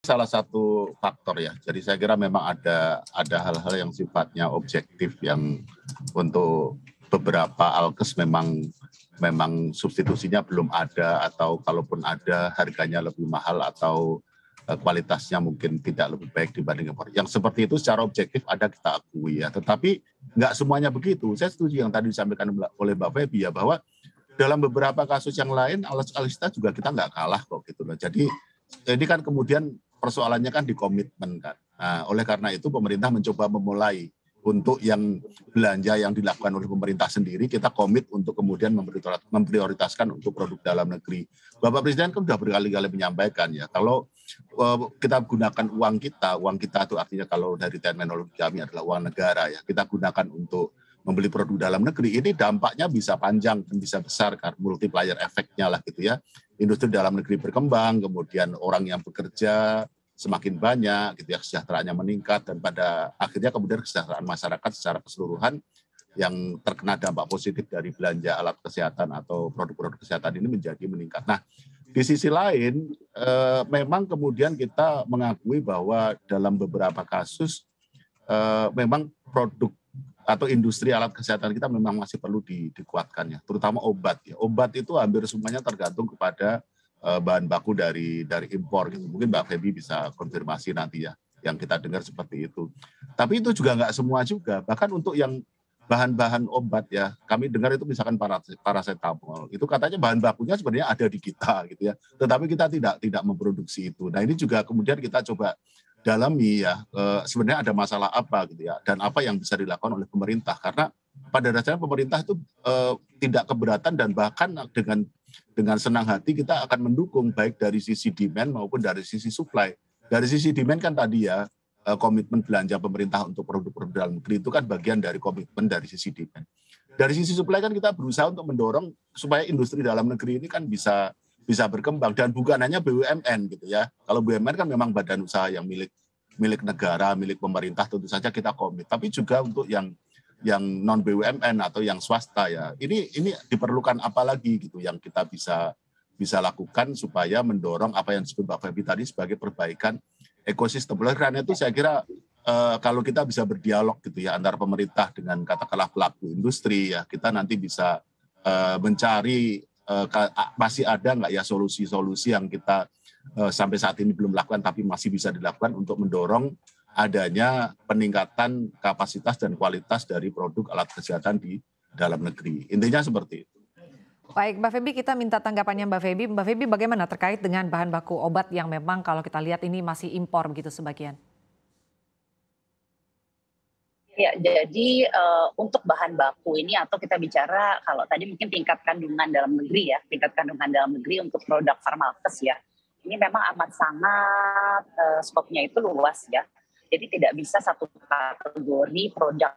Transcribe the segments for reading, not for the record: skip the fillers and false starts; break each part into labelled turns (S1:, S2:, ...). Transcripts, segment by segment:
S1: salah satu faktor ya. Jadi saya kira memang ada hal-hal yang sifatnya objektif yang untuk beberapa alkes memang substitusinya belum ada, atau kalaupun ada harganya lebih mahal, atau kualitasnya mungkin tidak lebih baik dibanding impor. Yang seperti itu secara objektif ada, kita akui ya. Tetapi nggak semuanya begitu. Saya setuju yang tadi disampaikan oleh Mbak Feby ya, bahwa dalam beberapa kasus yang lain alutsista juga kita nggak kalah kok gitu loh. Jadi ini kan kemudian persoalannya kan di komitmen kan. Nah, oleh karena itu pemerintah mencoba memulai untuk yang belanja yang dilakukan oleh pemerintah sendiri, kita komit untuk kemudian memprioritaskan untuk produk dalam negeri. Bapak Presiden kan sudah berkali-kali menyampaikan ya, kalau kita gunakan uang kita itu artinya kalau dari terminologi kami adalah uang negara ya, kita gunakan untuk membeli produk dalam negeri, ini dampaknya bisa panjang dan bisa besar kan, multiplier efeknya lah gitu ya. Industri dalam negeri berkembang, kemudian orang yang bekerja semakin banyak gitu ya, kesejahteraannya meningkat, dan pada akhirnya kemudian kesejahteraan masyarakat secara keseluruhan yang terkena dampak positif dari belanja alat kesehatan atau produk-produk kesehatan ini menjadi meningkat. Nah, di sisi lain memang kemudian kita mengakui bahwa dalam beberapa kasus memang produk atau industri alat kesehatan kita memang masih perlu dikuatkan ya, terutama obat ya. Obat itu hampir semuanya tergantung kepada bahan baku dari impor gitu. Mungkin Mbak Feby bisa konfirmasi nanti ya, yang kita dengar seperti itu. Tapi itu juga nggak semua juga. Bahkan untuk yang bahan-bahan obat ya, kami dengar itu misalkan paracetamol, itu katanya bahan bakunya sebenarnya ada di kita gitu ya. Tetapi kita tidak memproduksi itu. Nah, ini juga kemudian kita coba dalami ya, sebenarnya ada masalah apa gitu ya, dan apa yang bisa dilakukan oleh pemerintah, karena pada dasarnya pemerintah itu tidak keberatan, dan bahkan dengan senang hati kita akan mendukung baik dari sisi demand maupun dari sisi supply. Dari sisi demand kan tadi ya, komitmen belanja pemerintah untuk produk-produk dalam negeri itu kan bagian dari komitmen dari sisi demand. Dari sisi supply kan kita berusaha untuk mendorong supaya industri dalam negeri ini kan bisa berkembang, dan bukan hanya BUMN gitu ya. Kalau BUMN kan memang badan usaha yang milik negara, milik pemerintah, tentu saja kita komit. Tapi juga untuk yang non BUMN atau yang swasta ya. Ini diperlukan apa lagi gitu yang kita bisa lakukan supaya mendorong apa yang disebut Mbak Feby tadi sebagai perbaikan ekosistem. Oleh karena itu saya kira kalau kita bisa berdialog gitu ya antara pemerintah dengan katakanlah pelaku industri ya, kita nanti bisa mencari masih ada nggak ya solusi-solusi yang kita sampai saat ini belum lakukan tapi masih bisa dilakukan untuk mendorong adanya peningkatan kapasitas dan kualitas dari produk alat kesehatan di dalam negeri. Intinya seperti itu.
S2: Baik, Mbak Feby, kita minta tanggapannya Mbak Feby. Mbak Feby, bagaimana terkait dengan bahan baku obat yang memang kalau kita lihat ini masih impor begitu sebagian?
S3: Ya, jadi untuk bahan baku ini, atau kita bicara kalau tadi mungkin tingkat kandungan dalam negeri ya, tingkat kandungan dalam negeri untuk produk farmakes ya, ini memang amat sangat skopnya itu luas ya. Jadi tidak bisa satu kategori produk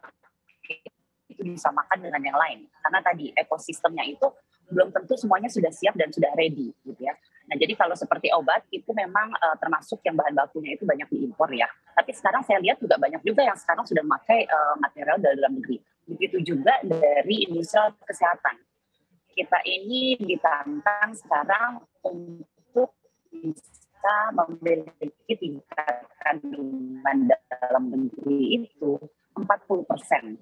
S3: itu disamakan dengan yang lain, karena tadi ekosistemnya itu belum tentu semuanya sudah siap dan sudah ready gitu ya. Nah, jadi kalau seperti obat itu memang termasuk yang bahan bakunya itu banyak diimpor ya. Tapi sekarang saya lihat juga banyak juga yang sekarang sudah memakai material dari dalam negeri. Begitu juga dari industri kesehatan. Kita ini ditantang sekarang untuk bisa memiliki tingkat kandungan dalam negeri itu 40%.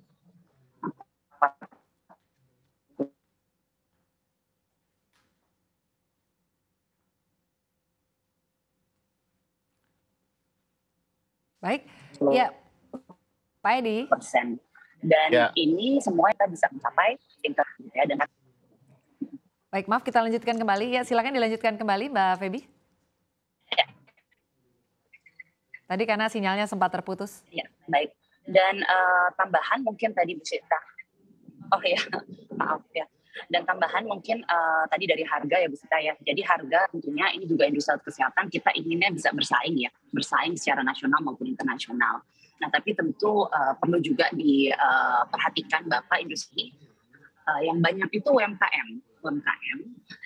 S2: Baik, ya Pak Edi.
S3: Dan ya, ini semua kita bisa mencapai tingkat ya, dengan.
S2: Baik, maaf kita lanjutkan kembali. Ya, silakan dilanjutkan kembali Mbak Feby.
S3: Ya.
S2: Tadi karena sinyalnya sempat terputus.
S3: Ya, baik. Dan tambahan mungkin tadi bisa. Oh ya, maaf ya. Dan tambahan mungkin tadi dari harga ya Bu Sita ya. Jadi harga tentunya ini juga industri kesehatan kita inginnya bisa bersaing ya. Bersaing secara nasional maupun internasional. Nah tapi tentu perlu juga diperhatikan Bapak industri yang banyak itu UMKM.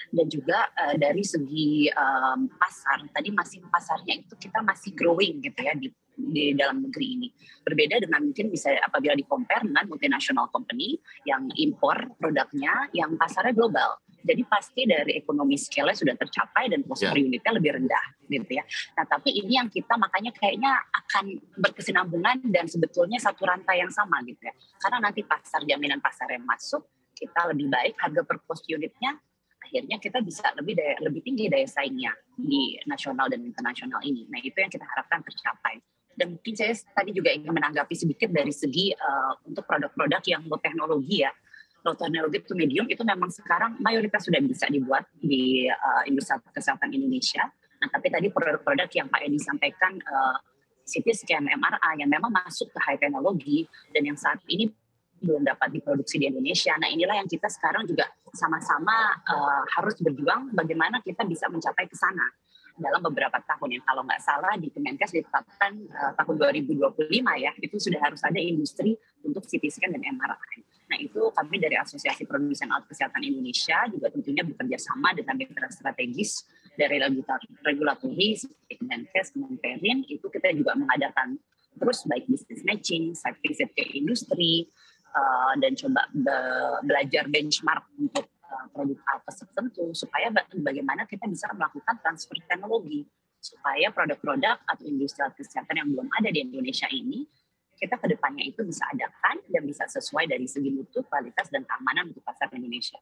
S3: Dan juga dari segi pasar. Tadi masih pasarnya itu kita masih growing gitu ya di dalam negeri ini. Berbeda dengan mungkin bisa apabila di-compare dengan multinational company yang impor produknya yang pasarnya global. Jadi pasti dari ekonomi scale sudah tercapai dan cost per unitnya lebih rendah gitu ya. Nah tapi ini yang kita makanya kayaknya akan berkesinambungan dan sebetulnya satu rantai yang sama gitu ya. Karena nanti pasar jaminan pasar yang masuk, kita lebih baik harga per cost unitnya, akhirnya kita bisa lebih tinggi daya saingnya di nasional dan internasional ini. Nah itu yang kita harapkan tercapai. Dan mungkin saya tadi juga ingin menanggapi sedikit dari segi untuk produk-produk yang low teknologi ya. Low teknologi to medium itu memang sekarang mayoritas sudah bisa dibuat di industri kesehatan Indonesia. Nah, tapi tadi produk-produk yang Pak Edi sampaikan, CT scan, MRI yang memang masuk ke high teknologi dan yang saat ini belum dapat diproduksi di Indonesia. Nah, inilah yang kita sekarang juga sama-sama harus berjuang bagaimana kita bisa mencapai ke sana dalam beberapa tahun yang kalau nggak salah di Kemenkes ditetapkan tahun 2025 ya, itu sudah harus ada industri untuk CT scan dan MRI. Nah itu kami dari Asosiasi Produsen Alat Kesehatan Indonesia juga tentunya bekerja sama dengan mitra strategis dari regulatory seperti Kemenkes, Kemenperin, itu kita juga mengadakan terus baik business matching, site visit ke industri, dan coba belajar benchmark untuk produk alkes tertentu supaya bagaimana kita bisa melakukan transfer teknologi supaya produk-produk atau industri alat kesehatan yang belum ada di Indonesia ini kita ke depannya itu bisa adakan dan bisa sesuai dari segi mutu, kualitas, dan keamanan untuk pasar Indonesia.